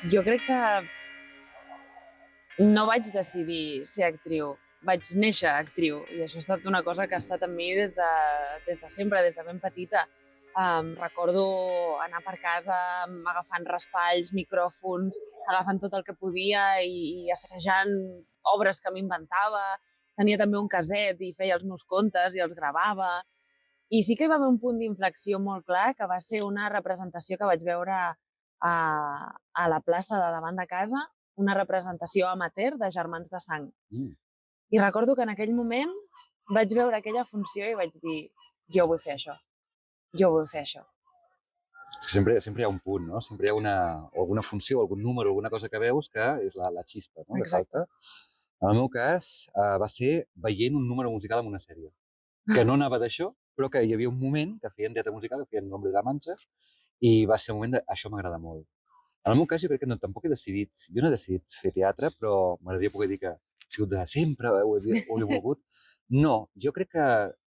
Jo crec que no vaig decidir ser actriu, vaig néixer actriu i això ha estat una cosa que ha estat amb mi des de sempre, des de ben petita. Recordo anar per casa agafant raspalls, micròfons, agafant tot el que podia i assajant obres que m'inventava. Tenia també un caset i feia els meus contes i els gravava. I sí que hi va haver un punt d'inflexió molt clar, que va ser una representació que vaig veure a la plaça de davant de casa, una representació amateur de Germans de Sang. I recordo que en aquell moment vaig veure aquella funció i vaig dir, jo vull fer això, jo vull fer això. És que sempre hi ha un punt, no? Sempre hi ha alguna funció, algun número, alguna cosa que veus que és la xispa, no? Que salta. En el meu cas, va ser veient un número musical en una sèrie, que no anava d'això, però que hi havia un moment que feien teatre musical, que feien L'Hombre de la Mancha, i va ser un moment de això m'agrada molt. En el meu cas, jo crec que no, tampoc he decidit, jo no he decidit fer teatre, però m'agradaria poder dir que ha sigut de sempre, ho he volgut. No, jo crec que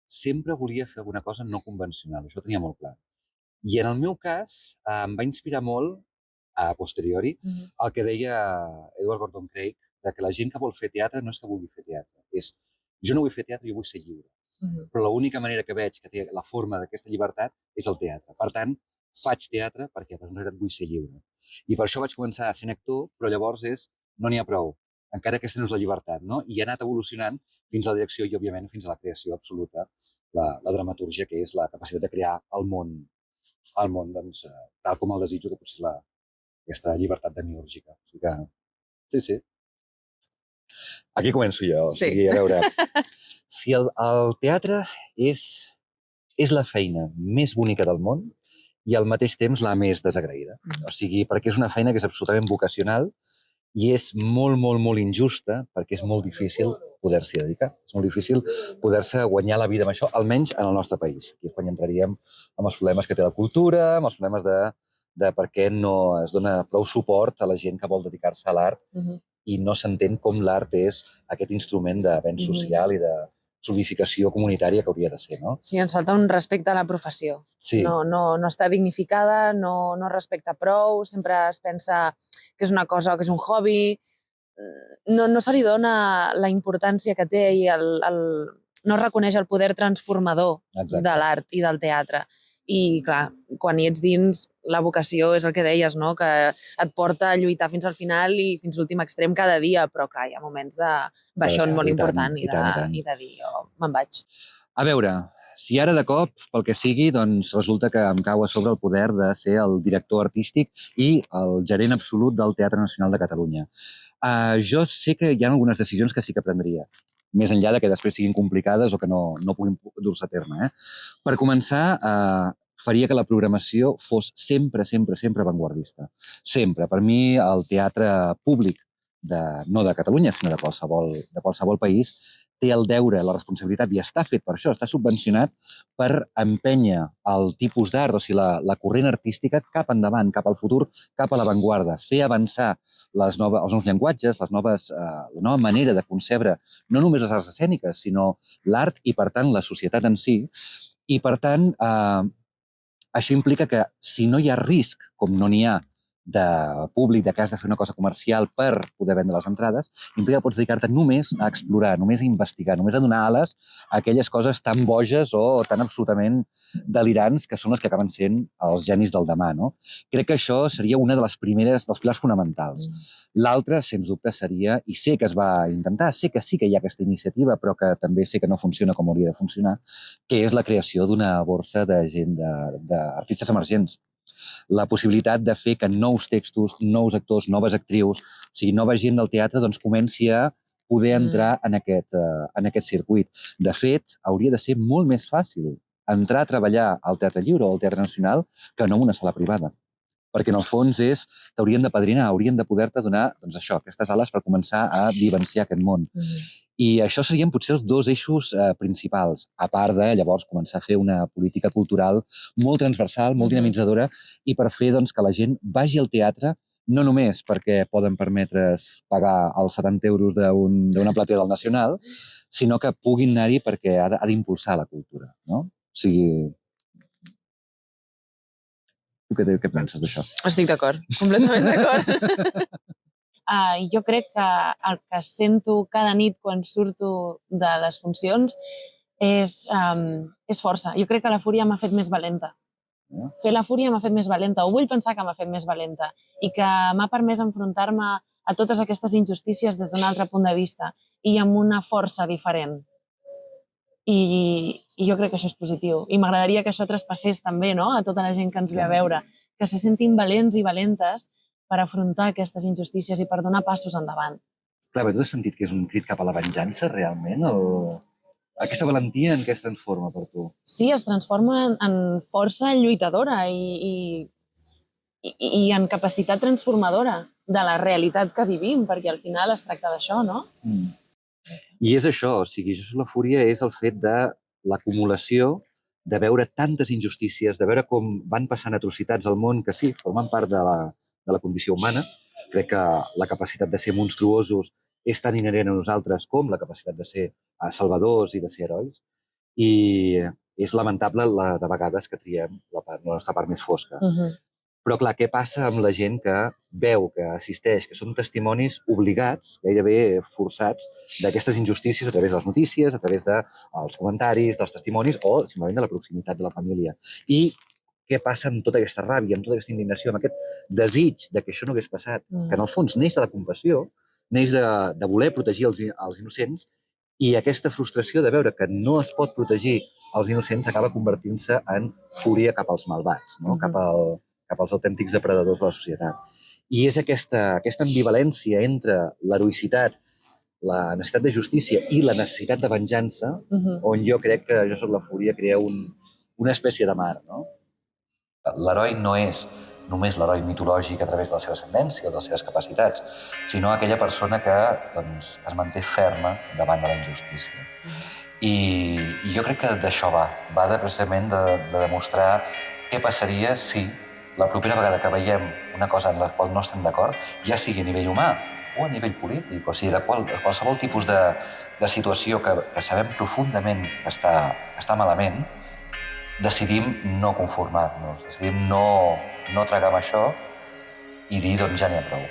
sempre volia fer alguna cosa no convencional, això ho tenia molt clar. I en el meu cas, em va inspirar molt, a posteriori, el que deia Edward Gordon Craig, de que la gent que vol fer teatre no és que vulgui fer teatre, és jo no vull fer teatre, jo vull ser lliure. Però l'única manera que veig que té la forma d'aquesta llibertat és el teatre. Per tant, faig teatre perquè en realitat vull ser lliure. I per això vaig començar sent actor, però llavors no n'hi ha prou. Encara aquesta no és la llibertat, no? I he anat evolucionant fins a la direcció i, òbviament, fins a la creació absoluta, la dramatúrgia, que és la capacitat de crear el món, doncs, tal com el desitjo, que potser és aquesta llibertat demiúrgica. O sigui que, sí. Aquí començo jo. Sí. O sigui, a veure, si el teatre és la feina més bonica del món i al mateix temps la més desagraïda. O sigui, perquè és una feina que és absolutament vocacional i és molt, molt, molt injusta perquè és molt difícil poder-s'hi dedicar. És molt difícil poder-se guanyar la vida amb això, almenys en el nostre país. Aquí és quan entraríem amb els problemes que té la cultura, amb els problemes de per què no es dona prou suport a la gent que vol dedicar-se a l'art i no s'entén com l'art és aquest instrument d'avenç social i de solidificació comunitària que hauria de ser, no? Sí, ens falta un respecte a la professió. Sí. No està dignificada, no respecta prou, sempre es pensa que és una cosa, que és un hobby, no se li dona la importància que té i no es reconeix el poder transformador de l'art i del teatre. I, clar, quan hi ets dins, la vocació és el que deies, no? Que et porta a lluitar fins al final i fins l'últim extrem cada dia, però, clar, hi ha moments de baixón molt important i de dir, jo me'n vaig. A veure, si ara de cop, pel que sigui, doncs resulta que em cau a sobre el poder de ser el director artístic i el gerent absolut del Teatre Nacional de Catalunya. Jo sé que hi ha algunes decisions que sí que prendria, més enllà de que després siguin complicades o que no puguin dur-se a terme. Per començar, faria que la programació fos sempre, sempre, sempre avantguardista. Sempre. Per mi, el teatre públic, no de Catalunya, sinó de qualsevol país, té el deure, la responsabilitat, i està fet per això, està subvencionat per empènyer el tipus d'art, o sigui, la corrent artística cap endavant, cap al futur, cap a l'avantguarda, fer avançar els nous llenguatges, la nova manera de concebre no només les arts escèniques, sinó l'art i, per tant, la societat en si. I, per tant, això implica que si no hi ha risc, com no n'hi ha, de públic, de que has de fer una cosa comercial per poder vendre les entrades, implica que pots dedicar-te només a explorar, només a investigar, només a donar ales a aquelles coses tan boges o tan absolutament delirants que són les que acaben sent els genis del demà, no? Crec que això seria una dels pilars fonamentals. L'altre, sens dubte, seria, i sé que es va intentar, sé que sí que hi ha aquesta iniciativa, però que també sé que no funciona com hauria de funcionar, que és la creació d'una borsa de gent, d'artistes emergents. La possibilitat de fer que nous textos, nous actors, noves actrius, o sigui, nova gent del teatre, doncs comenci a poder entrar en aquest circuit. De fet, hauria de ser molt més fàcil entrar a treballar al Teatre Lliure o al Teatre Nacional que no en una sala privada. Perquè en el fons t'haurien de padrinar, haurien de poder-te donar, doncs això, aquestes ales per començar a vivenciar aquest món. I això serien potser els dos eixos principals, a part de llavors començar a fer una política cultural molt transversal, molt dinamitzadora, i per fer doncs, que la gent vagi al teatre no només perquè poden permetre's pagar els 70 euros d'una platea del Nacional, sinó que puguin anar-hi perquè ha d'impulsar la cultura, no? O sigui, Tu què penses d'això? Estic d'acord, completament d'acord. Jo crec que el que sento cada nit quan surto de les funcions és força. Jo crec que la fúria m'ha fet més valenta. Fer la fúria m'ha fet més valenta, o vull pensar que m'ha fet més valenta, i que m'ha permès enfrontar-me a totes aquestes injustícies des d'un altre punt de vista i amb una força diferent. I jo crec que això és positiu. I m'agradaria que això traspassés també, no?, a tota la gent que ens ve a veure, que se sentin valents i valentes per afrontar aquestes injustícies i per donar passos endavant. Clar, però tu has sentit que és un crit cap a la venjança, realment? O aquesta valentia en què es transforma per tu? Sí, es transforma en força lluitadora i en capacitat transformadora de la realitat que vivim, perquè al final es tracta d'això, no? I és això, o sigui, la fúria és el fet de l'acumulació, de veure tantes injustícies, de veure com van passant atrocitats al món que sí, formen part de la condició humana. Crec que la capacitat de ser monstruosos és tan inherent a nosaltres com la capacitat de ser salvadors i de ser herois. I és lamentable de vegades que triem la nostra part més fosca. Però, clar, què passa amb la gent que veu, que assisteix, que són testimonis obligats, gairebé forçats, d'aquestes injustícies a través de les notícies, a través dels comentaris, dels testimonis o simplement de la proximitat de la família. I què passa amb tota aquesta ràbia, amb tota aquesta indignació, amb aquest desig de que això no hagués passat, que en el fons neix de la compassió, neix de voler protegir els innocents, i aquesta frustració de veure que no es pot protegir els innocents acaba convertint-se en fúria cap als malvats, no? Cap als autèntics depredadors de la societat. I és aquesta ambivalència entre l'heroïcitat, la necessitat de justícia i la necessitat de venjança, on jo crec que Jo soc la fúria crea una espècie de mar, no? L'heroi no és només l'heroi mitològic a través de la seva ascendència o de les seves capacitats, sinó aquella persona que es manté ferma davant de la injustícia. I jo crec que d'això va precisament de demostrar què passaria si la propera vegada que veiem una cosa en la qual no estem d'acord, ja sigui a nivell humà o a nivell polític, o sigui, de qualsevol tipus de situació que sabem profundament que està malament, decidim no conformar-nos, decidim no tragar amb això i dir, doncs ja n'hi ha prou.